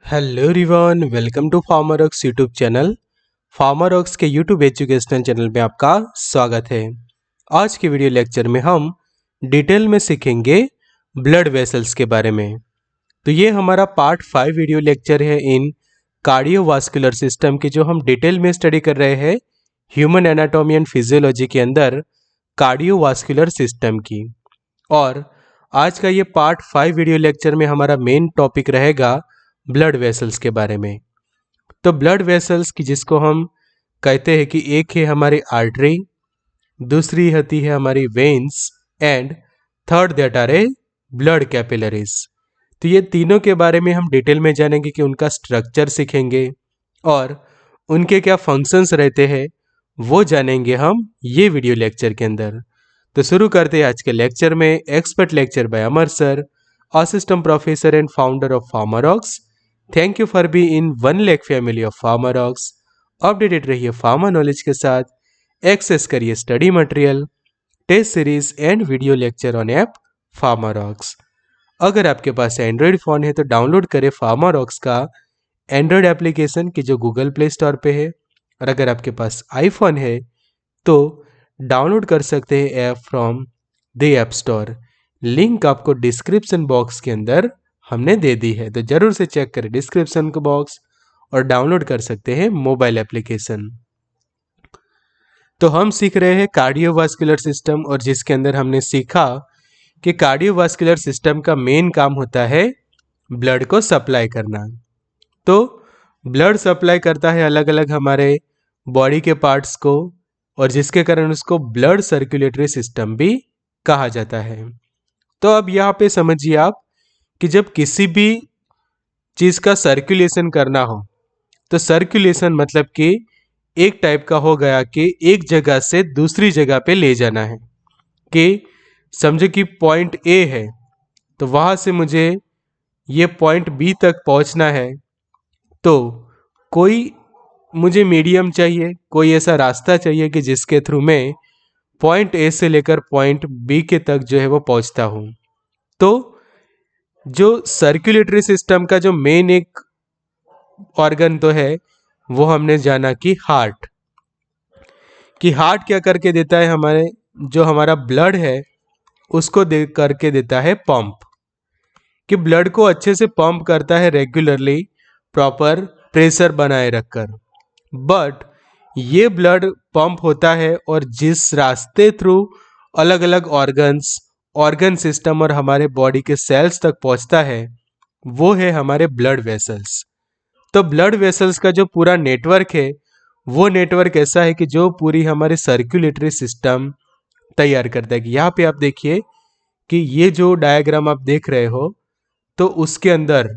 Hello everyone, welcome to Pharmrocks YouTube channel. Pharmrocks के YouTube educational channel में आपका स्वागत है। आज के वीडियो लेक्चर में हम डिटेल में सीखेंगे ब्लड वेसल्स के बारे में। तो ये हमारा पार्ट 5 वीडियो लेक्चर है इन कार्डियोवास्कुलर सिस्टम की, जो हम डिटेल में स्टडी कर रहे हैं ह्यूमन एनाटॉमी एंड फिजियोलॉजी के अंदर कार्डियोवास्कुलर सिस्टम की। और आज का ये पार्ट 5 वीडियो लेक्चर में हमारा मेन टॉपिक रहेगा ब्लड वेसल्स के बारे में। तो ब्लड वेसल्स की जिसको हम कहते हैं कि एक है हमारी आर्टरी, दूसरी होती है हमारी veins and third that are a blood capillaries. तो ये तीनों के बारे में हम डिटेल में जानेंगे कि उनका स्ट्रक्चर सीखेंगे और उनके क्या फंक्शंस रहते हैं वो जानेंगे हम ये वीडियो लेक्चर के अंदर। तो शुरू करते हैं आज के लेक्चर में। Expert lecture by Amar sir, assistant professor and founder of Pharmrocks. Thank you for be in 1 lakh family of Pharmrocks. Updated रहिए फार्मा नॉलेज के साथ। एक्सेस करिए study material, test series and video lecture on app Pharmrocks. अगर आपके पास Android phone है तो download करें FarmRox का एंड्रॉयड एप्लीकेशन की, जो गूगल प्ले स्टोर पे है। और अगर आपके पास आईफोन है तो डाउनलोड कर सकते हैं app from the app store. Link आपको डिस्क्रिप्शन बॉक्स के अंदर हमने दे दी है, तो जरूर से चेक करें डिस्क्रिप्शन का बॉक्स और डाउनलोड कर सकते हैं मोबाइल एप्लीकेशन। तो हम सीख रहे हैं कार्डियोवास्कुलर सिस्टम, और जिसके अंदर हमने सीखा कि कार्डियोवास्कुलर सिस्टम का मेन काम होता है ब्लड को सप्लाई करना। तो ब्लड सप्लाई करता है अलग अलग हमारे बॉडी के पार्ट्स को, और जिसके कारण उसको ब्लड सर्कुलेटरी सिस्टम भी कहा जाता है। तो अब यहाँ पे समझिए आप कि जब किसी भी चीज़ का सर्कुलेशन करना हो तो सर्कुलेशन मतलब कि एक टाइप का हो गया कि एक जगह से दूसरी जगह पे ले जाना है। कि समझो कि पॉइंट ए है तो वहाँ से मुझे ये पॉइंट बी तक पहुँचना है, तो कोई मुझे मीडियम चाहिए, कोई ऐसा रास्ता चाहिए कि जिसके थ्रू मैं पॉइंट ए से लेकर पॉइंट बी के तक जो है वो पहुँचता हूँ। तो जो सर्कुलेटरी सिस्टम का जो मेन एक ऑर्गन तो है वो हमने जाना कि हार्ट। कि हार्ट क्या करके देता है, हमारे जो हमारा ब्लड है उसको दे करके देता है पंप। कि ब्लड को अच्छे से पंप करता है रेगुलरली, प्रॉपर प्रेशर बनाए रखकर। बट ये ब्लड पंप होता है और जिस रास्ते थ्रू अलग अलग ऑर्गन सिस्टम और हमारे बॉडी के सेल्स तक पहुंचता है वो है हमारे ब्लड वेसल्स। तो ब्लड वेसल्स का जो पूरा नेटवर्क है वो नेटवर्क ऐसा है कि जो पूरी हमारे सर्कुलेटरी सिस्टम तैयार करता है। यहाँ पे आप देखिए कि ये जो डायग्राम आप देख रहे हो तो उसके अंदर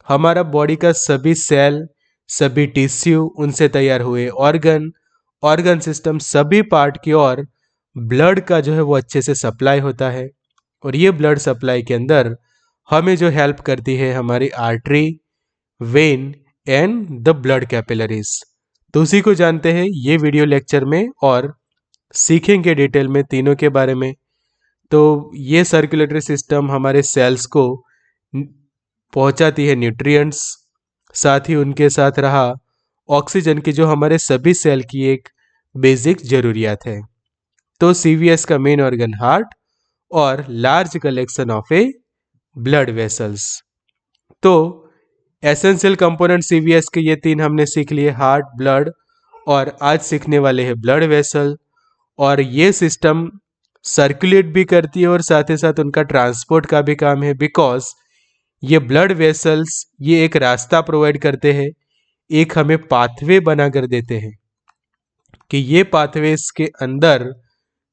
हमारा बॉडी का सभी सेल, सभी टिश्यू, उनसे तैयार हुए ऑर्गन सिस्टम, सभी पार्ट की ओर ब्लड का जो है वो अच्छे से सप्लाई होता है। और ये ब्लड सप्लाई के अंदर हमें जो हेल्प करती है हमारी artery, when and the blood capillaries. तो उसी को जानते हैं ये वीडियो लेक्चर में और सीखेंगे डिटेल में तीनों के बारे में। तो ये सर्कुलेटरी सिस्टम हमारे सेल्स को पहुंचाती है न्यूट्रिएंट्स, साथ ही उनके साथ रहा ऑक्सीजन की, जो हमारे सभी सेल की एक बेसिक जरूरियात है। तो सीवीएस का मेन ऑर्गन हार्ट और large collection of A blood vessels. तो एसेंशियल कंपोनेंट सीवीएस के ये तीन हमने सीख लिए, हार्ट, ब्लड, और आज सीखने वाले हैं ब्लड वेसल। और ये सिस्टम सर्कुलेट भी करती है और साथ ही साथ उनका ट्रांसपोर्ट का भी काम है। बिकॉज ये ब्लड वेसल्स ये एक रास्ता प्रोवाइड करते हैं, एक हमें पाथवे बना कर देते हैं कि ये पाथवेज के अंदर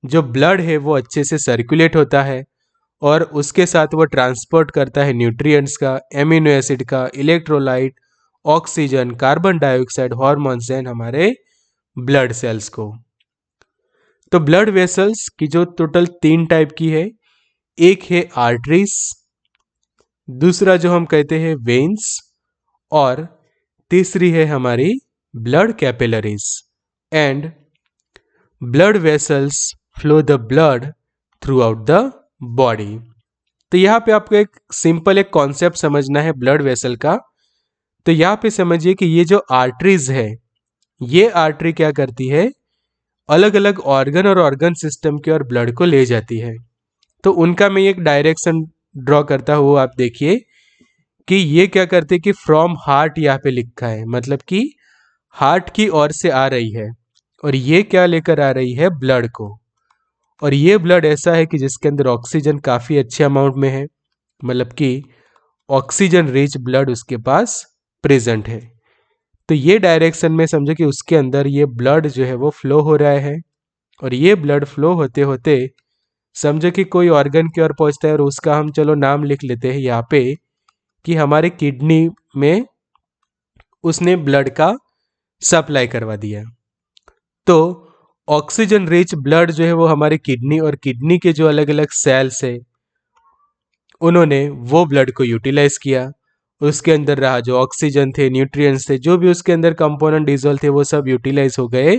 जो ब्लड है वो अच्छे से सर्कुलेट होता है और उसके साथ वो ट्रांसपोर्ट करता है न्यूट्रिएंट्स का, एमिनो एसिड का, electrolyte, oxygen, carbon dioxide, hormones and हमारे ब्लड सेल्स को। तो ब्लड वेसल्स की जो टोटल 3 टाइप की है, एक है आर्टरीज, दूसरा जो हम कहते हैं वेन्स, और तीसरी है हमारी blood capillaries. And blood vessels flow the blood through out the body. तो यहाँ पे आपको एक सिंपल एक कॉन्सेप्ट समझना है ब्लड वेसल का। तो यहाँ पे समझिए कि ये जो आर्टरीज है, ये आर्टरी क्या करती है, अलग अलग ऑर्गन और ऑर्गन सिस्टम के और ब्लड को ले जाती है। तो उनका मैं एक डायरेक्शन ड्रॉ करता हूँ, आप देखिए कि ये क्या करते हैं कि फ्रॉम हार्ट यहाँ पे लिखा है, मतलब कि हार्ट की ओर से आ रही है, और ये क्या लेकर आ रही है, ब्लड को। और ये ब्लड ऐसा है कि जिसके अंदर ऑक्सीजन काफ़ी अच्छे अमाउंट में है, मतलब कि ऑक्सीजन रिच ब्लड उसके पास प्रेजेंट है। तो ये डायरेक्शन में समझो कि उसके अंदर ये ब्लड जो है वो फ्लो हो रहा है, और ये ब्लड फ्लो होते होते समझो कि कोई ऑर्गन की ओर पहुंचता है, और उसका हम चलो नाम लिख लेते हैं यहाँ पे कि हमारे किडनी में उसने ब्लड का सप्लाई करवा दिया। तो ऑक्सीजन रिच ब्लड जो है वो हमारे किडनी और किडनी के जो अलग अलग सेल्स है उन्होंने वो ब्लड को यूटिलाइज किया। उसके अंदर रहा जो ऑक्सीजन थे, न्यूट्रिएंट्स थे, जो भी उसके अंदर कंपोनेंट डिजोल्व थे, वो सब यूटिलाइज हो गए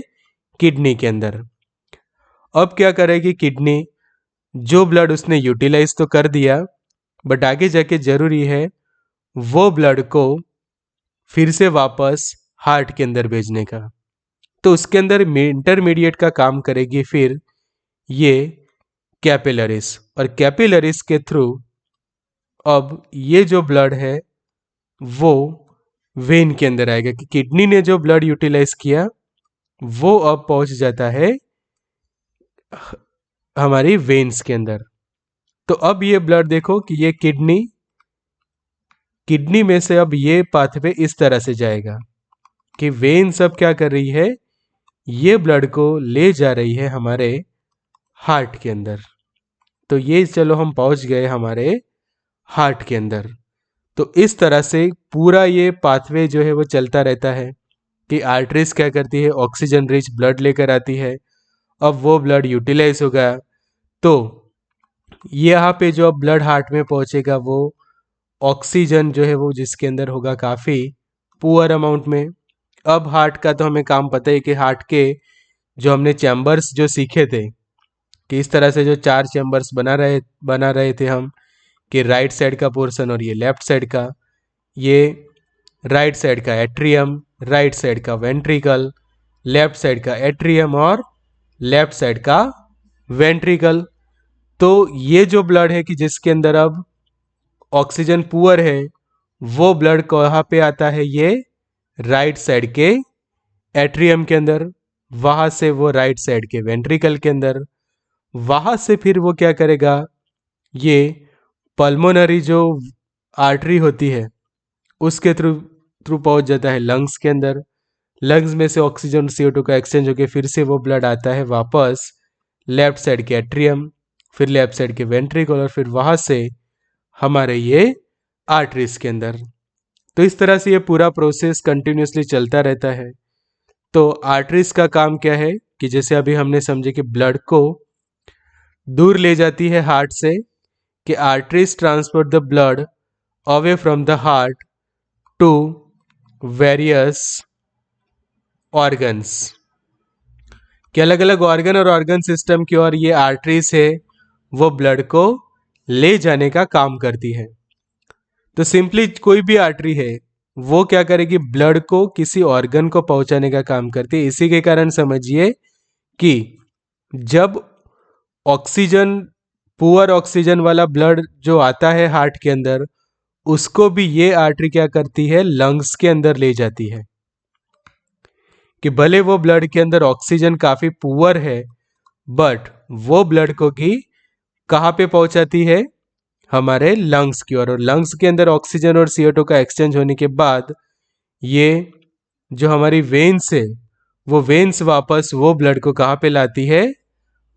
किडनी के अंदर। अब क्या करेगी किडनी, जो ब्लड उसने यूटिलाइज तो कर दिया, बट आगे जाके जरूरी है वो ब्लड को फिर से वापस हार्ट के अंदर भेजने का। तो उसके अंदर इंटरमीडिएट का काम करेगी फिर ये कैपिलरीज, और कैपिलरीज के थ्रू अब ये जो ब्लड है वो वेन के अंदर आएगा, कि किडनी ने जो ब्लड यूटिलाइज किया वो अब पहुंच जाता है हमारी वेन्स के अंदर। तो अब ये ब्लड देखो कि ये किडनी में से अब ये पाथवे इस तरह से जाएगा कि वेन सब क्या कर रही है, ये ब्लड को ले जा रही है हमारे हार्ट के अंदर। तो ये चलो हम पहुंच गए हमारे हार्ट के अंदर। तो इस तरह से पूरा ये पाथवे जो है वो चलता रहता है कि आर्टरीज क्या करती है, ऑक्सीजन रिच ब्लड लेकर आती है। अब वो ब्लड यूटिलाइज होगा, तो यहाँ पे जो अब ब्लड हार्ट में पहुंचेगा वो ऑक्सीजन जो है वो जिसके अंदर होगा काफ़ी पुअर अमाउंट में। अब हार्ट का तो हमें काम पता है कि हार्ट के जो हमने चैम्बर्स जो सीखे थे कि इस तरह से जो 4 चैम्बर्स बना रहे थे हम, कि राइट साइड का पोर्शन और ये लेफ्ट साइड का, ये राइट साइड का एट्रियम, राइट साइड का वेंट्रिकल, लेफ्ट साइड का एट्रियम और लेफ्ट साइड का वेंट्रिकल। तो ये जो ब्लड है कि जिसके अंदर अब ऑक्सीजन पुअर है, वो ब्लड कहाँ पे आता है, ये राइट साइड के एट्रियम के अंदर, वहां से वो राइट साइड के वेंट्रिकल के अंदर, वहां से फिर वो क्या करेगा, ये पल्मोनरी जो आर्टरी होती है उसके थ्रू थ्रू पहुंच जाता है लंग्स के अंदर। लंग्स में से ऑक्सीजन CO2 का एक्सचेंज होकर फिर से वो ब्लड आता है वापस लेफ्ट साइड के एट्रियम, फिर लेफ्ट साइड के वेंट्रिकल, और फिर वहां से हमारे ये आर्टरीज के अंदर। तो इस तरह से ये पूरा प्रोसेस कंटिन्यूसली चलता रहता है। तो आर्टरीज का काम क्या है कि जैसे अभी हमने समझे कि ब्लड को दूर ले जाती है हार्ट से, कि arteries transport the blood away from the heart to various organs, कि अलग अलग ऑर्गन और ऑर्गन सिस्टम की ओर ये आर्टरीज है वो ब्लड को ले जाने का काम करती है। तो सिंपली कोई भी आर्टरी है वो क्या करेगी, ब्लड को किसी ऑर्गन को पहुंचाने का काम करती है। इसी के कारण समझिए कि जब ऑक्सीजन, पुअर ऑक्सीजन वाला ब्लड जो आता है हार्ट के अंदर, उसको भी ये आर्टरी क्या करती है, लंग्स के अंदर ले जाती है। कि भले वो ब्लड के अंदर ऑक्सीजन काफी पुअर है, बट वो ब्लड को भी कहाँ पे पहुंचाती है, हमारे लंग्स की ओर। और लंग्स के अंदर ऑक्सीजन और CO2 का एक्सचेंज होने के बाद ये जो हमारी वेन्स है, वो वेन्स वापस वो ब्लड को कहाँ पे लाती है,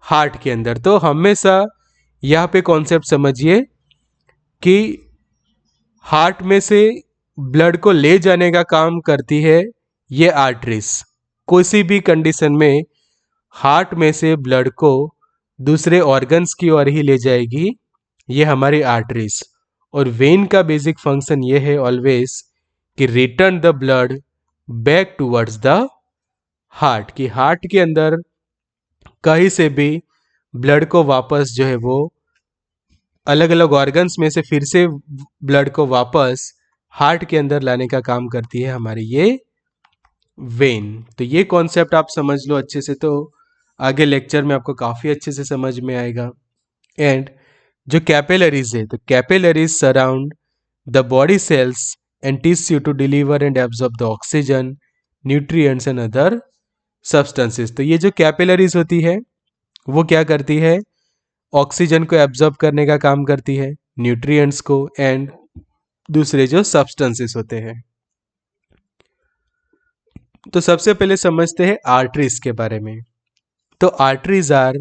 हार्ट के अंदर। तो हमेशा यहाँ पे कॉन्सेप्ट समझिए कि हार्ट में से ब्लड को ले जाने का काम करती है ये आर्टरीज। किसी भी कंडीशन में हार्ट में से ब्लड को दूसरे ऑर्गन्स की ओर ही ले जाएगी ये हमारी आर्टरीज। और वेन का बेसिक फंक्शन ये है ऑलवेज कि return the blood back towards the heart, कि हार्ट के अंदर कहीं से भी ब्लड को वापस जो है वो अलग अलग ऑर्गन्स में से फिर से ब्लड को वापस हार्ट के अंदर लाने का काम करती है हमारी ये वेन। तो ये कॉन्सेप्ट आप समझ लो अच्छे से, तो आगे लेक्चर में आपको काफ़ी अच्छे से समझ में आएगा। एंड जो कैपिलरीज है, तो capillaries surround the body cells and tissue to deliver and absorb the oxygen, nutrients and other substances. तो ये जो कैपिलरीज होती है वो क्या करती है, ऑक्सीजन को एब्जॉर्ब करने का काम करती है, न्यूट्रिएंट्स को एंड दूसरे जो सब्सटेंसेस होते हैं। तो सबसे पहले समझते हैं आर्टरीज के बारे में। तो arteries are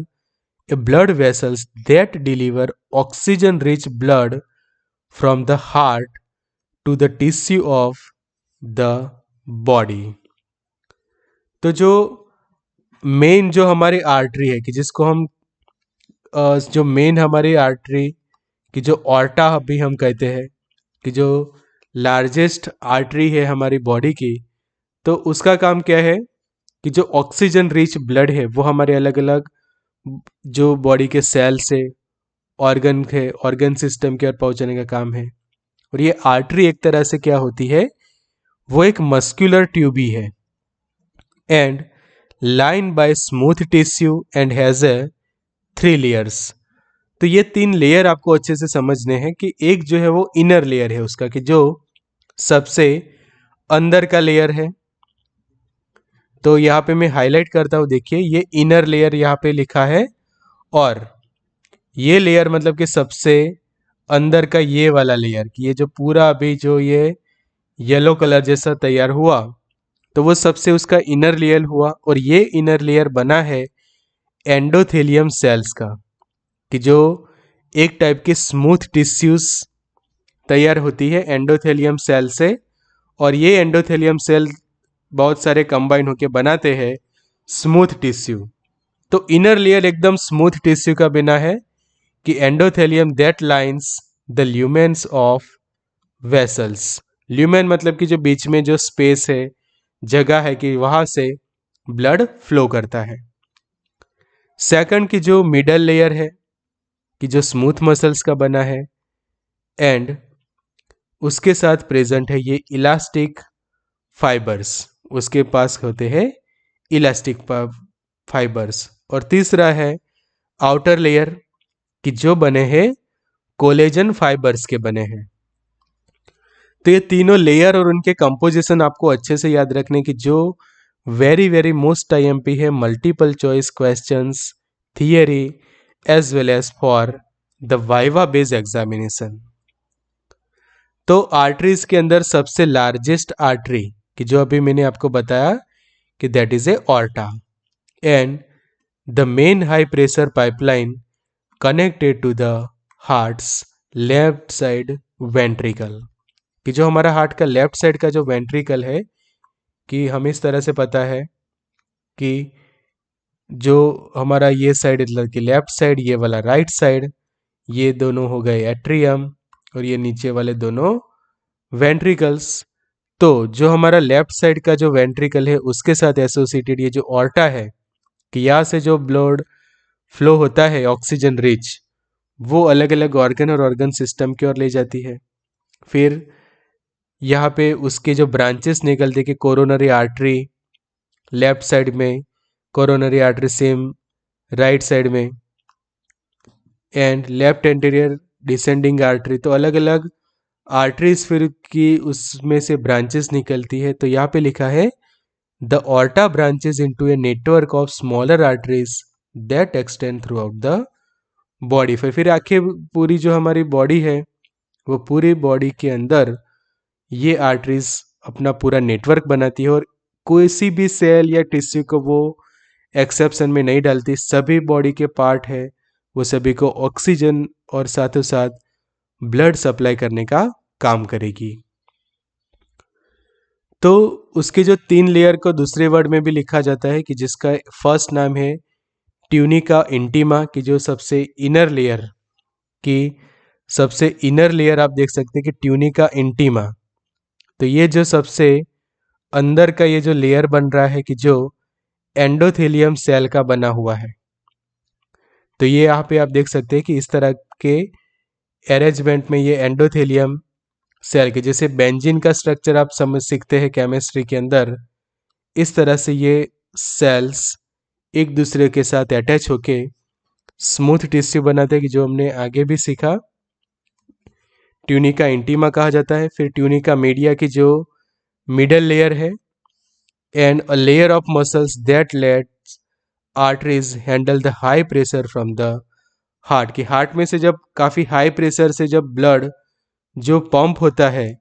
a blood vessels that deliver oxygen rich blood from the heart to the tissue of the body. तो जो मेन जो हमारी आर्टरी है कि जिसको हम जो मेन हमारी आर्टरी की जो ऑर्टा अभी हम कहते हैं कि जो लार्जेस्ट आर्टरी है हमारी बॉडी की, तो उसका काम क्या है कि जो ऑक्सीजन रिच ब्लड है वो हमारे अलग अलग जो बॉडी के सेल से ऑर्गन है, ऑर्गन सिस्टम के ओर पहुंचाने का काम है। और ये आर्टरी एक तरह से क्या होती है, वो एक मस्कुलर ट्यूब ही है and line by smooth tissue and has a 3 layers. तो ये 3 लेयर आपको अच्छे से समझने हैं कि एक जो है वो इनर लेयर है उसका, कि जो सबसे अंदर का लेयर है। तो यहाँ पे मैं हाईलाइट करता हूँ, देखिए ये इनर लेयर यहाँ पे लिखा है, और ये लेयर मतलब कि सबसे अंदर का ये वाला लेयर, कि ये जो पूरा अभी जो ये येलो कलर जैसा तैयार हुआ, तो वो सबसे उसका इनर लेयर हुआ। और ये इनर लेयर बना है एंडोथेलियम सेल्स का, कि जो एक टाइप की स्मूथ टिश्यूज तैयार होती है एंडोथेलियम सेल से, और ये एंडोथेलियम सेल बहुत सारे कंबाइन होके बनाते हैं स्मूथ टिश्यू। तो इनर लेयर एकदम स्मूथ टिश्यू का बना है कि endothelium that lines the lumens of vessels. Lumen मतलब कि जो बीच में जो स्पेस है, जगह है, कि वहां से ब्लड फ्लो करता है। सेकंड की जो मिडल लेयर है कि जो स्मूथ मसल्स का बना है, एंड उसके साथ प्रेजेंट है ये इलास्टिक फाइबर्स, उसके पास होते हैं इलास्टिक फाइबर्स। और तीसरा है आउटर लेयर कि जो बने हैं कोलेजन फाइबर्स के बने हैं। तो ये तीनों लेयर और उनके कंपोजिशन आपको अच्छे से याद रखने की, जो वेरी वेरी मोस्ट आईएमपी है, multiple choice questions, theory as well as for the viva based examination. तो आर्टरीज के अंदर सबसे लार्जेस्ट आर्टरी कि जो अभी मैंने आपको बताया कि that is a aorta, and the main high pressure pipeline connected to the heart's left side ventricle, कि जो हमारा हार्ट का लेफ्ट साइड का जो वेंट्रिकल है, कि हमें इस तरह से पता है कि जो हमारा ये साइड मतलब कि लेफ्ट साइड, ये वाला राइट साइड, ये दोनों हो गए एट्रियम, और ये नीचे वाले दोनों वेंट्रिकल्स। तो जो हमारा लेफ्ट साइड का जो वेंट्रिकल है उसके साथ एसोसिएटेड ये जो ऑर्टा है, कि यहाँ से जो ब्लड फ्लो होता है ऑक्सीजन रिच, वो अलग अलग ऑर्गन और ऑर्गन सिस्टम की ओर ले जाती है। फिर यहाँ पे उसके जो ब्रांचेस निकलते कि कोरोनरी आर्टरी लेफ्ट साइड में, coronary artery same right side में, and left anterior descending artery. तो अलग अलग आर्टरीज फिर की उसमें से ब्रांचेस निकलती है। तो यहाँ पे लिखा है the aorta branches into a network of smaller arteries that extend through out the body. फिर आखिर पूरी जो हमारी बॉडी है, वो पूरी बॉडी के अंदर ये आर्टरीज अपना पूरा नेटवर्क बनाती है, और कोई सी भी सेल या टिश्यू को वो एक्सेप्शन में नहीं डालती। सभी बॉडी के पार्ट है वो सभी को ऑक्सीजन और साथों साथ ब्लड सप्लाई करने का काम करेगी। तो उसके जो 3 लेयर को दूसरे वर्ड में भी लिखा जाता है कि जिसका फर्स्ट नाम है ट्यूनिका इंटीमा, की जो सबसे इनर लेयर की सबसे इनर लेयर आप देख सकते हैं कि ट्यूनिका इंटीमा। तो ये जो सबसे अंदर का ये जो लेयर बन रहा है कि जो एंडोथेलियम सेल का बना हुआ है। तो ये यहाँ पे आप देख सकते हैं कि इस तरह के अरेंजमेंट में ये एंडोथेलियम सेल के, जैसे बेंजीन का स्ट्रक्चर आप समझ सीखते हैं केमिस्ट्री के अंदर, इस तरह से ये सेल्स एक दूसरे के साथ अटैच होके स्मूथ टिश्यू बनाते हैं, कि जो हमने आगे भी सीखा। ट्यूनिका इंटीमा कहा जाता है। फिर ट्यूनिका मीडिया की जो मिडल लेयर है, and a layer of muscles that let's arteries handle the high pressure from the heart. कि हार्ट में से जब काफ़ी हाई प्रेशर से जब ब्लड जो पंप होता है,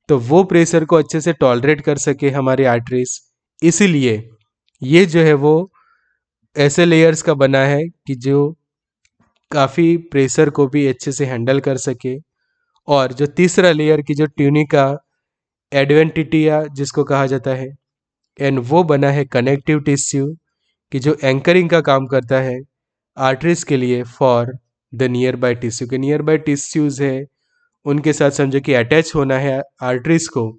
तो वो प्रेशर को अच्छे से टॉलरेट कर सके हमारे आर्टरीज, इसीलिए ये जो है वो ऐसे लेयर्स का बना है कि जो काफ़ी प्रेशर को भी अच्छे से हैंडल कर सके। और जो तीसरा लेयर की जो ट्यूनिका एडवेंटिटिया जिसको कहा जाता है, एंड वो बना है कनेक्टिव टिश्यू, कि जो एंकरिंग का काम करता है आर्टरीज के लिए for the near by tissue. के नियर बाय टिश्यूज है उनके साथ समझो कि अटैच होना है आर्टरीज को,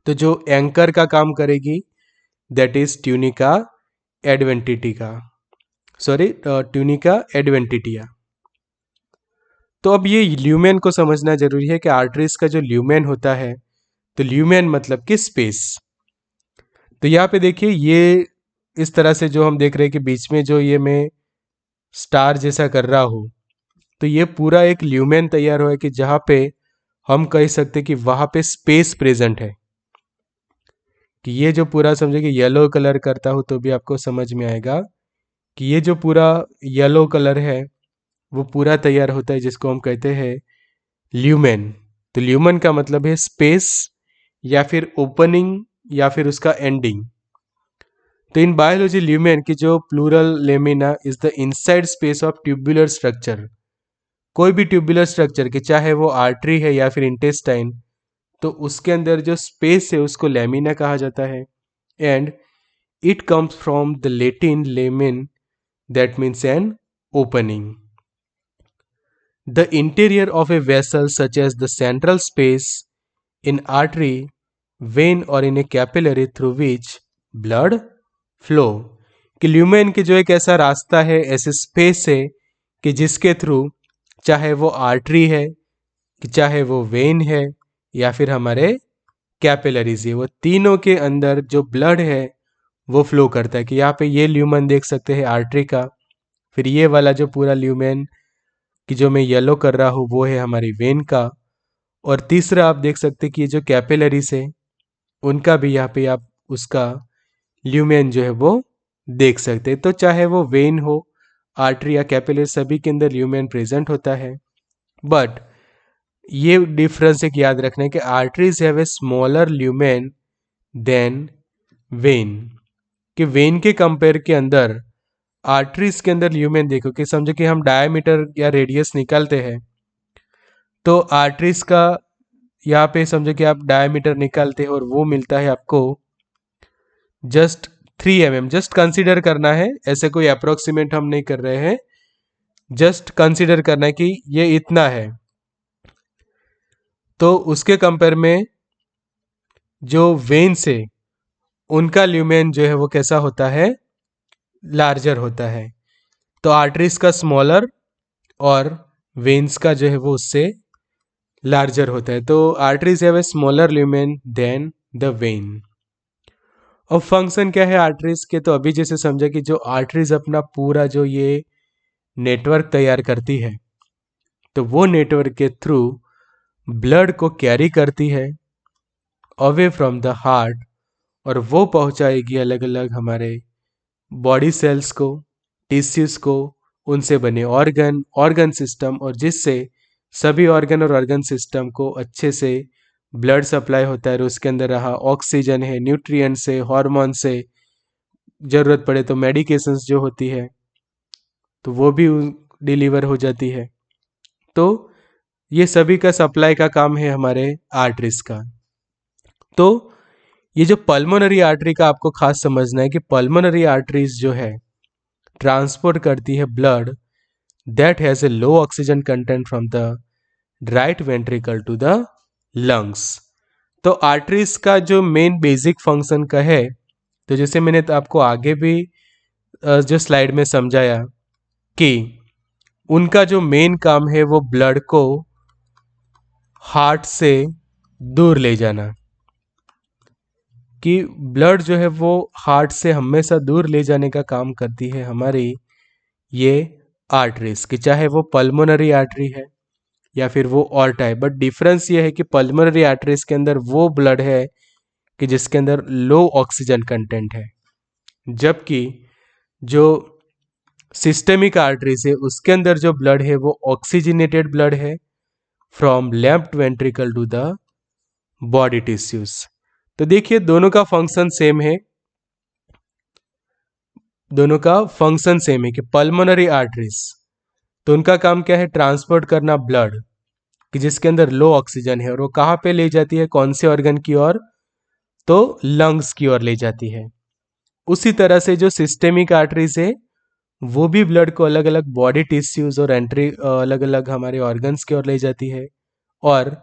तो जो एंकर का काम करेगी that is tunica adventiticia, sorry tunica adventitia. तो अब ये ल्यूमेन को समझना जरूरी है कि आर्टरीज का जो ल्यूमेन होता है, तो ल्यूमेन मतलब कि स्पेस। तो यहाँ पे देखिए ये इस तरह से जो हम देख रहे हैं कि बीच में जो ये मैं स्टार जैसा कर रहा हूँ, तो ये पूरा एक ल्यूमेन तैयार हुआ है, कि जहाँ पे हम कह सकते कि वहाँ पे स्पेस प्रेजेंट है। कि ये जो पूरा समझे कि येलो कलर करता हूँ तो भी आपको समझ में आएगा कि ये जो पूरा येलो कलर है वो पूरा तैयार होता है, जिसको हम कहते हैं ल्यूमेन। तो ल्यूमेन का मतलब है स्पेस, या फिर ओपनिंग, या फिर उसका एंडिंग। तो इन बायोलॉजी ल्यूमेन की जो plural lumina is the inside space of tubular structure. कोई भी ट्यूबुलर स्ट्रक्चर के, चाहे वो आर्टरी है या फिर इंटेस्टाइन, तो उसके अंदर जो स्पेस है उसको लेमिना कहा जाता है। And it comes from the Latin lamin that means an opening. The interior of a vessel such as the central space in artery, vein or in a capillary through which blood flow। कि lumen की जो एक ऐसा रास्ता है, ऐसे space है कि जिसके थ्रू चाहे वो आर्टरी है, कि चाहे वो वेन है, या फिर हमारे कैपिलरीज है, वो तीनों के अंदर जो ब्लड है वो फ्लो करता है। कि यहाँ पे ये ल्यूमेन देख सकते हैं आर्टरी का। फिर ये वाला जो पूरा ल्यूमेन कि जो मैं येलो कर रहा हूँ वो है हमारी वेन का। और तीसरा आप देख सकते हैं कि ये जो कैपिलरीज है उनका भी यहाँ पे आप उसका ल्यूमेन जो है वो देख सकते हैं। तो चाहे वो वेन हो, आर्टरी या कैपिलरी, सभी के अंदर ल्यूमेन प्रेजेंट होता है। बट ये डिफरेंस एक याद रखना है कि arteries have a smaller lumen than vein. कि वेन के कंपेयर के अंदर आर्टरीज के अंदर ल्यूमेन देखो, कि समझो कि हम डायमीटर या रेडियस निकालते हैं, तो आर्टरीज का यहाँ पे समझो कि आप डायमीटर निकालते हैं और वो मिलता है आपको जस्ट 3 mm। जस्ट कंसीडर करना है, ऐसे कोई अप्रोक्सीमेट हम नहीं कर रहे हैं, जस्ट कंसीडर करना है कि ये इतना है। तो उसके कंपेयर में जो वेन से उनका ल्यूमेन जो है वो कैसा होता है, लार्जर होता है। तो आर्टरीज का स्मॉलर और वेन्स का जो है वो उससे लार्जर होता है। तो arteries have a smaller lumen than the vein. अब फंक्शन क्या है आर्टरीज के, तो अभी जैसे समझा कि जो आर्टरीज अपना पूरा जो ये नेटवर्क तैयार करती है, तो वो नेटवर्क के थ्रू ब्लड को कैरी करती है अवे फ्रॉम द हार्ट, और वो पहुंचाएगी अलग अलग हमारे बॉडी सेल्स को, टिश्यूज को, उनसे बने ऑर्गन सिस्टम, और जिससे सभी ऑर्गन और ऑर्गन सिस्टम को अच्छे से ब्लड सप्लाई होता है। और उसके अंदर रहा ऑक्सीजन है, न्यूट्रिएंट्स है, हार्मोन से, ज़रूरत पड़े तो मेडिकेशंस जो होती है तो वो भी डिलीवर हो जाती है। तो ये सभी का सप्लाई का काम है हमारे आर्टरीज का। तो ये जो पल्मोनरी आर्टरी का आपको खास समझना है कि पल्मोनरी आर्टरीज जो है ट्रांसपोर्ट करती है blood that has a low oxygen content from the right ventricle to the lungs. तो आर्टरीज का जो मेन बेसिक फंक्शन का है, तो जैसे मैंने तो आपको आगे भी जो स्लाइड में समझाया कि उनका जो मेन काम है वो ब्लड को हार्ट से दूर ले जाना, कि ब्लड जो है वो हार्ट से हमेशा दूर ले जाने का काम करती है हमारी ये आर्टरीज, कि चाहे वो पल्मोनरी आर्टरी है या फिर वो और टाइप। बट डिफरेंस ये है कि पल्मोनरी आर्टरीज के अंदर वो ब्लड है कि जिसके अंदर लो ऑक्सीजन कंटेंट है, जबकि जो सिस्टेमिक आर्टरीज है उसके अंदर जो ब्लड है वो ऑक्सीजनेटेड ब्लड है from left ventricle to the body tissues. तो देखिए दोनों का फंक्शन सेम है, दोनों का फंक्शन सेम है कि पल्मोनरी आर्टरीज तो उनका काम क्या है, ट्रांसपोर्ट करना ब्लड कि जिसके अंदर लो ऑक्सीजन है, और वो कहाँ पे ले जाती है, कौन से ऑर्गन की ओर, तो लंग्स की ओर ले जाती है। उसी तरह से जो सिस्टेमिक आर्टरीज है वो भी ब्लड को अलग अलग बॉडी टिश्यूज और एंट्री अलग अलग हमारे ऑर्गन्स की ओर ले जाती है, और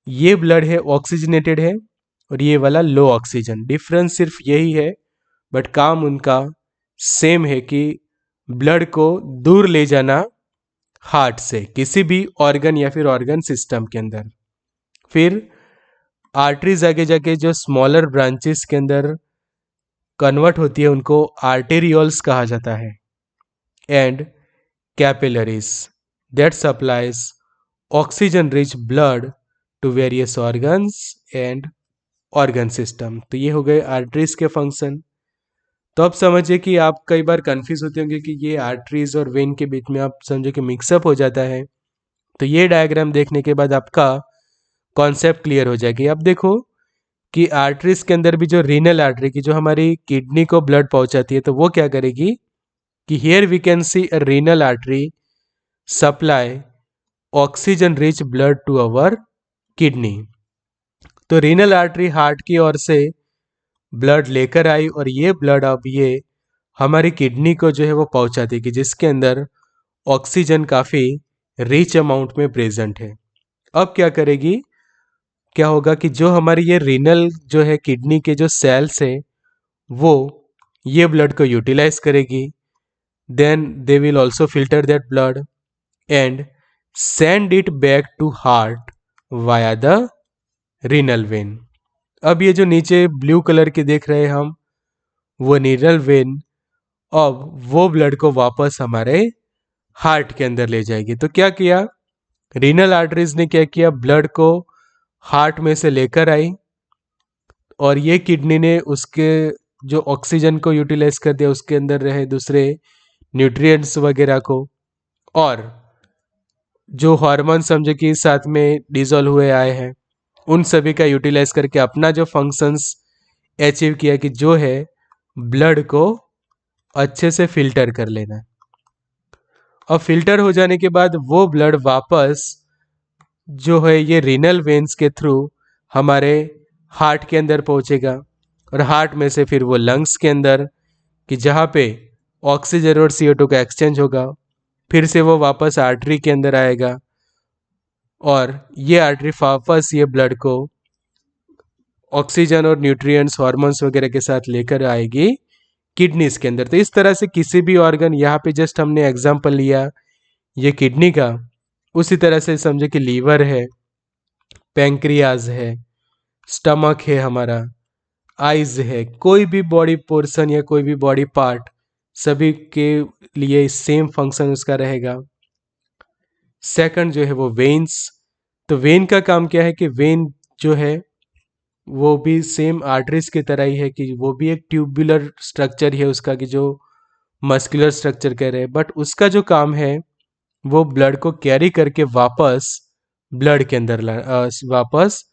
ये ब्लड है ऑक्सीजनेटेड है और ये वाला लो ऑक्सीजन। डिफरेंस सिर्फ यही है, बट काम उनका सेम है कि ब्लड को दूर ले जाना हार्ट से किसी भी ऑर्गन या फिर ऑर्गन सिस्टम के अंदर। फिर आर्टरीज आगे जाके जो स्मॉलर ब्रांचेस के अंदर कन्वर्ट होती है उनको आर्टेरियोल्स कहा जाता है, and capillaries that supplies oxygen rich blood to various organs and organ system. तो ये हो गए आर्टरीज के फंक्शन। तो अब समझिए कि आप कई बार कंफ्यूज होते होंगे कि ये आर्टरीज और वेन के बीच में आप समझो कि मिक्सअप हो जाता है। तो ये डायग्राम देखने के बाद आपका कॉन्सेप्ट क्लियर हो जाएगी। अब देखो कि आर्टरीज के अंदर भी जो रीनल आर्टरी की जो हमारी किडनी को ब्लड पहुंचाती है, तो वो क्या करेगी कि here we can see a renal artery supply oxygen rich blood to our kidney. तो रीनल आर्टरी हार्ट की ओर से ब्लड लेकर आई और ये ब्लड अब ये हमारी किडनी को जो है वो पहुंचा देगी, जिसके अंदर ऑक्सीजन काफ़ी रिच अमाउंट में प्रेजेंट है। अब क्या करेगी, क्या होगा कि जो हमारी ये रीनल जो है किडनी के जो सेल्स है वो ये ब्लड को यूटिलाइज करेगी, then they will also filter that blood and send it back to heart via the renal vein. अब ये जो नीचे ब्लू कलर के देख रहे हैं हम, वो रीनल वेन अब वो ब्लड को वापस हमारे हार्ट के अंदर ले जाएगी। तो क्या किया, रीनल आर्टरीज ने क्या किया, ब्लड को हार्ट में से लेकर आई और ये किडनी ने उसके जो ऑक्सीजन को यूटिलाइज कर दिया, उसके अंदर रहे दूसरे न्यूट्रिएंट्स वगैरह को, और जो हार्मोन समझे कि साथ में डिजोल्व हुए आए हैं उन सभी का यूटिलाइज करके अपना जो फंक्शंस अचीव किया कि जो है ब्लड को अच्छे से फिल्टर कर लेना। और फिल्टर हो जाने के बाद वो ब्लड वापस जो है ये रीनल वेन्स के थ्रू हमारे हार्ट के अंदर पहुंचेगा, और हार्ट में से फिर वो लंग्स के अंदर कि जहाँ पे ऑक्सीजन और CO2 का एक्सचेंज होगा, फिर से वो वापस आर्टरी के अंदर आएगा और ये आर्टरी वापस ये ब्लड को ऑक्सीजन और न्यूट्रिएंट्स हार्मोन्स वगैरह के साथ लेकर आएगी किडनीज के अंदर। तो इस तरह से किसी भी ऑर्गन, यहाँ पे जस्ट हमने एग्जांपल लिया ये किडनी का, उसी तरह से समझे कि लीवर है, पैंक्रियाज है, स्टमक है हमारा, आइज है, कोई भी बॉडी पोर्शन या कोई भी बॉडी पार्ट, सभी के लिए सेम फंक्शन उसका रहेगा। सेकंड जो है वो वेन्स। तो वेन का काम क्या है कि वेन जो है वो भी सेम आर्टरीज की तरह ही है कि वो भी एक ट्यूबुलर स्ट्रक्चर है उसका, कि जो मस्कुलर स्ट्रक्चर कह रहे हैं, बट उसका जो काम है वो ब्लड को कैरी करके वापस ब्लड के अंदर वापस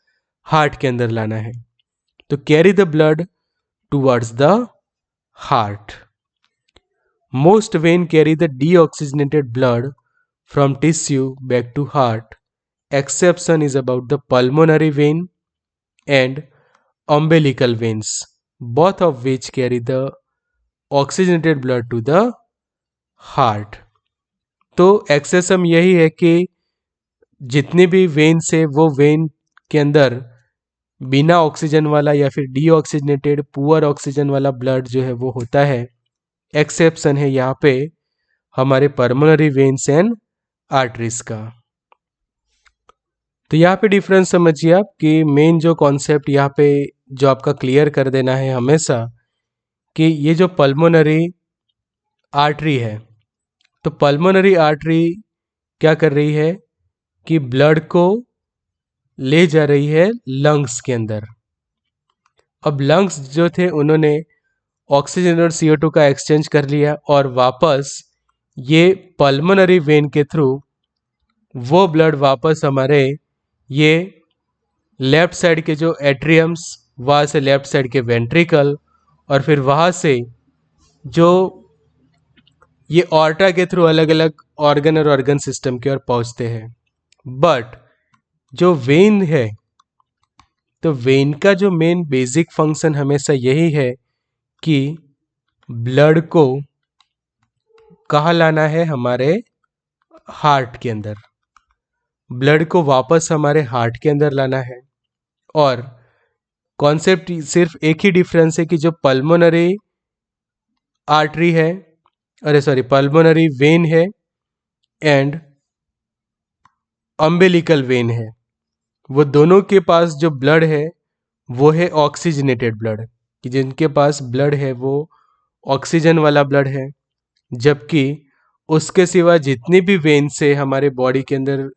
हार्ट के अंदर लाना है। तो carry the blood towards the heart. Most vein carry the deoxygenated blood from tissue back to heart. Exception is about the pulmonary vein and umbilical veins, both of which carry the oxygenated blood to the heart। तो एक्सेसम यही है कि जितने भी veins है वो when के अंदर बिना ऑक्सीजन वाला या फिर डीऑक्सीजनेटेड पुअर ऑक्सीजन वाला ब्लड जो है वो होता है। एक्सेप्शन है यहाँ पे हमारे पल्मोनरी वेन्स एंड आर्टरीज का। तो यहाँ पे डिफरेंस समझिए आप कि मेन जो कॉन्सेप्ट यहाँ पे जो आपका क्लियर कर देना है हमेशा कि ये जो पल्मोनरी आर्टरी है, तो पल्मोनरी आर्टरी क्या कर रही है कि ब्लड को ले जा रही है लंग्स के अंदर। अब लंग्स जो थे उन्होंने ऑक्सीजन और CO2 का एक्सचेंज कर लिया और वापस ये पल्मोनरी वेन के थ्रू वो ब्लड वापस हमारे ये लेफ्ट साइड के जो एट्रियम्स, वहाँ से लेफ्ट साइड के वेंट्रिकल, और फिर वहाँ से जो ये ऑर्टा के थ्रू अलग अलग ऑर्गन और ऑर्गन सिस्टम की ओर पहुँचते हैं। बट जो वेन है, तो वेन का जो मेन बेसिक फंक्शन हमेशा यही है कि ब्लड को कहाँ लाना है, हमारे हार्ट के अंदर। ब्लड को वापस हमारे हार्ट के अंदर लाना है। और कॉन्सेप्ट सिर्फ एक ही डिफरेंस है कि जो पल्मोनरी आर्टरी है, अरे सॉरी, पल्मोनरी वेन है एंड अम्बिलिकल वेन है, वो दोनों के पास जो ब्लड है वो है ऑक्सीजनेटेड ब्लड, कि जिनके पास ब्लड है वो ऑक्सीजन वाला ब्लड है। जबकि उसके सिवा जितनी भी वेन से हमारे बॉडी के अंदर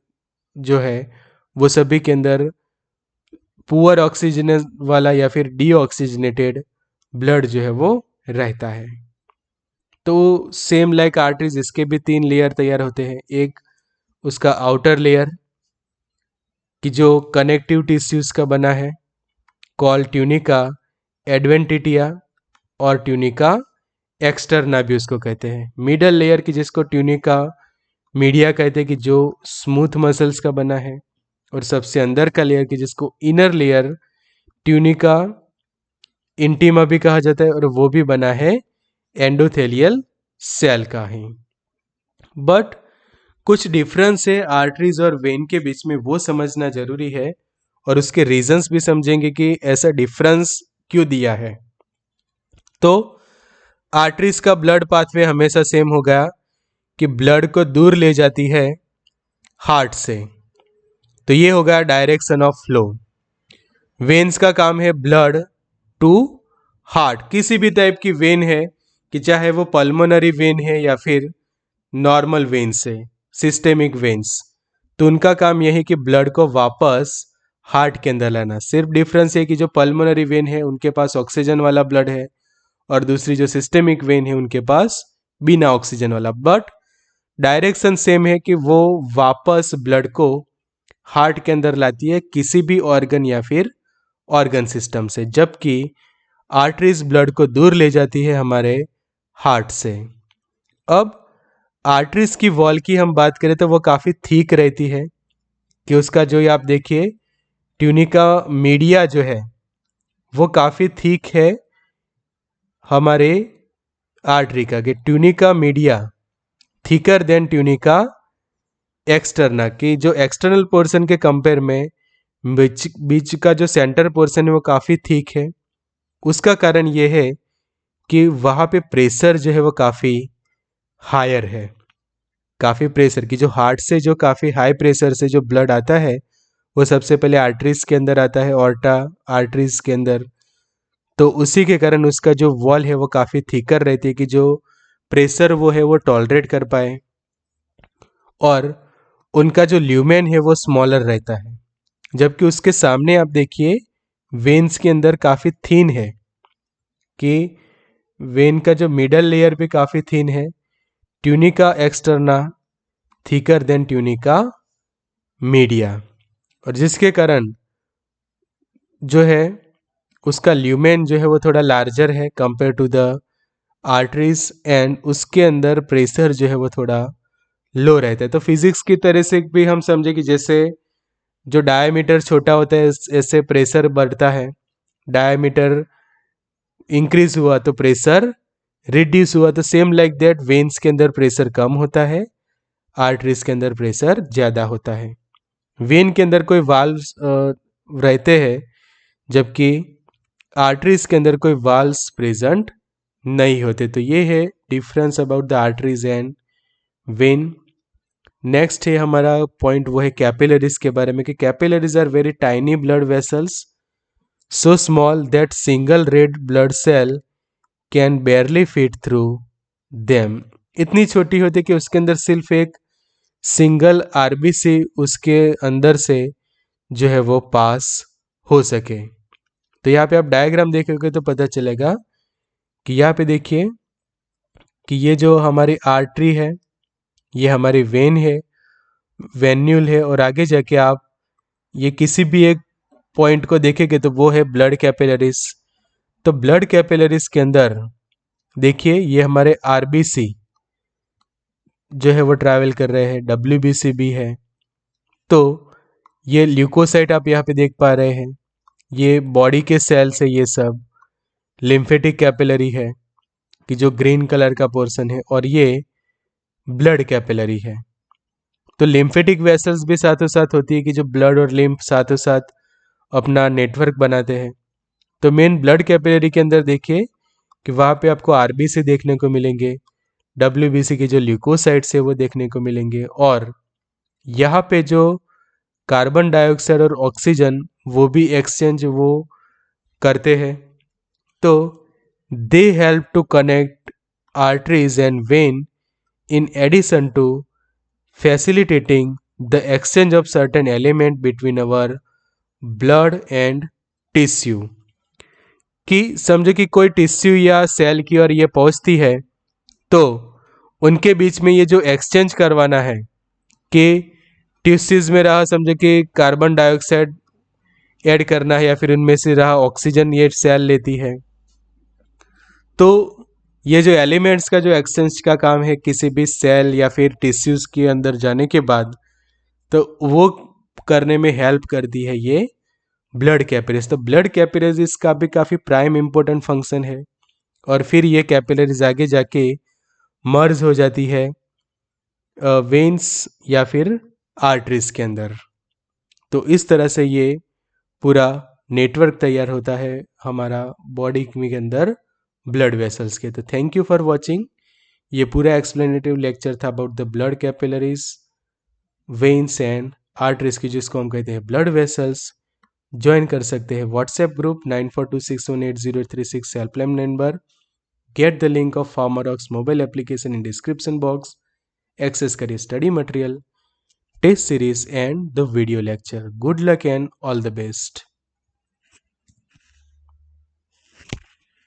जो है वो सभी के अंदर पुअर ऑक्सीजन वाला या फिर डीऑक्सीजनेटेड ब्लड जो है वो रहता है। तो सेम लाइक आर्टरीज, इसके भी 3 लेयर तैयार होते हैं। एक उसका आउटर लेयर कि जो कनेक्टिव टिश्यूज का बना है, कॉल ट्यूनिका एडवेंटिटिया और ट्यूनिका एक्सटर्ना भी उसको कहते हैं। मिडल लेयर की जिसको ट्यूनिका मीडिया कहते हैं कि जो स्मूथ मसल्स का बना है। और सबसे अंदर का लेयर की जिसको इनर लेयर ट्यूनिका इंटीमा भी कहा जाता है, और वो भी बना है एंडोथेलियल सेल का ही। बट कुछ डिफरेंस है आर्टरीज और वेन के बीच में, वो समझना जरूरी है, और उसके रीजंस भी समझेंगे कि ऐसा डिफरेंस क्यों दिया है। तो आर्टरीज का ब्लड पाथवे हमेशा सेम होगा कि ब्लड को दूर ले जाती है हार्ट से, तो ये होगा डायरेक्शन ऑफ फ्लो। वेन्स का काम है ब्लड टू हार्ट, किसी भी टाइप की वेन है कि चाहे वो पल्मोनरी वेन है या फिर नॉर्मल वेन्स है, सिस्टेमिक वेन्स, तो उनका काम यह है कि ब्लड को वापस हार्ट के अंदर लाना। सिर्फ डिफरेंस है कि जो पल्मोनरी वेन है उनके पास ऑक्सीजन वाला ब्लड है, और दूसरी जो सिस्टेमिक वेन है उनके पास बिना ऑक्सीजन वाला। बट डायरेक्शन सेम है कि वो वापस ब्लड को हार्ट के अंदर लाती है किसी भी ऑर्गन या फिर ऑर्गन सिस्टम से, जबकि आर्टरीज ब्लड को दूर ले जाती है हमारे हार्ट से। अब आर्टरीज की वॉल की हम बात करें तो वो काफ़ी थिक रहती है, कि उसका जो आप देखिए ट्यूनिका मीडिया जो है वो काफ़ी थिक है हमारे आर्टरी का, कि tunica media thicker than tunica externa, की जो एक्सटर्नल पोर्शन के कंपेयर में बीच का जो सेंटर पोर्शन है वो काफ़ी थिक है। उसका कारण ये है कि वहाँ पे प्रेशर जो है वो काफ़ी हायर है। काफ़ी प्रेशर की जो हार्ट से जो काफ़ी हाई प्रेशर से जो ब्लड आता है वो सबसे पहले आर्टरीज के अंदर आता है, ऑर्टा आर्टरीज के अंदर। तो उसी के कारण उसका जो वॉल है वो काफ़ी थिकर रहती है, कि जो प्रेशर वो है वो टॉलरेट कर पाए, और उनका जो ल्यूमेन है वो स्मॉलर रहता है। जबकि उसके सामने आप देखिए वेन्स के अंदर काफ़ी थीन है, कि वेन का जो मिडल लेयर भी काफ़ी थीन है, tunica externa thicker than tunica media, और जिसके कारण जो है उसका ल्यूमेन जो है वो थोड़ा लार्जर है compare to the arteries, and उसके अंदर प्रेशर जो है वो थोड़ा लो रहता है। तो फिजिक्स की तरह से भी हम समझे कि जैसे जो डायमीटर छोटा होता है ऐसे प्रेशर बढ़ता है, डायमीटर इंक्रीज हुआ तो प्रेशर रिड्यूस हुआ, तो सेम लाइक दैट वेन्स के अंदर प्रेशर कम होता है, आर्टरीज के अंदर प्रेशर ज़्यादा होता है। वेन के अंदर कोई वाल्व्स रहते हैं, जबकि आर्टरीज के अंदर कोई वाल्व्स प्रेजेंट नहीं होते। तो ये है difference about the arteries and when. Next है हमारा पॉइंट, वो है कैपिलरीज के बारे में कि capillaries are very tiny blood vessels so small that single red blood cell can barely fit through them. इतनी छोटी होती है कि उसके अंदर सिर्फ एक सिंगल आरबीसी उसके अंदर से जो है वो पास हो सके। तो यहाँ पे आप डायग्राम देखोगे तो पता चलेगा कि यहाँ पे देखिए कि ये जो हमारी आर्टरी है, ये हमारी वेन है, वेन्यूल है, और आगे जाके आप ये किसी भी एक पॉइंट को देखेंगे तो वो है ब्लड कैपिलरीज। तो ब्लड कैपिलरीज के अंदर देखिए ये हमारे आरबीसी जो है वो ट्रैवल कर रहे हैं, डब्ल्यूबीसी भी है। तो ये ल्यूकोसाइट आप यहाँ पे देख पा रहे हैं, ये बॉडी के सेल्स है, ये सब लिम्फेटिक कैपिलरी है कि जो ग्रीन कलर का पोर्शन है, और ये ब्लड कैपिलरी है। तो लिम्फेटिक वेसल्स भी साथों साथ होती है कि जो ब्लड और लिम्फ साथों साथ अपना नेटवर्क बनाते हैं। तो मेन ब्लड कैपिलरी के अंदर देखिए कि वहाँ पे आपको आरबीसी देखने को मिलेंगे, डब्ल्यूबीसी के जो ल्यूकोसाइट्स है वो देखने को मिलेंगे, और यहाँ पे जो कार्बन डाइऑक्साइड और ऑक्सीजन वो भी एक्सचेंज वो करते हैं। तो they help to connect arteries and vein in addition to facilitating the exchange of certain element between our blood and tissue। कि समझो कि कोई टिश्यू या सेल की और ये पहुंचती है, तो उनके बीच में ये जो एक्सचेंज करवाना है कि टिश्यूज में रहा समझो कि कार्बन डाइऑक्साइड ऐड करना है या फिर उनमें से रहा ऑक्सीजन ये सेल लेती है। तो ये जो एलिमेंट्स का जो एक्सचेंज का काम है किसी भी सेल या फिर टिश्यूज के अंदर जाने के बाद, तो वो करने में हेल्प करती है ये ब्लड कैपिलरीज। तो ब्लड कैपिलरीज का भी काफ़ी प्राइम इम्पोर्टेंट फंक्शन है, और फिर ये कैपिलरीज आगे जाके मर्ज हो जाती है वेन्स या फिर आर्टरीज के अंदर। तो इस तरह से ये पूरा नेटवर्क तैयार होता है हमारा बॉडी के अंदर ब्लड वेसल्स के। तो थैंक यू फॉर वॉचिंग। ये पूरा एक्सप्लेनेटिव लेक्चर था about the blood capillaries, veins and arteries की, जिसको हम कहते हैं ब्लड वेसल्स। ज्वाइन कर सकते हैं WhatsApp group 9426188036 helpline number. Get the link of Pharmarox mobile application in description box. Access करिए study material, test series and the video lecture. Good luck and all the best.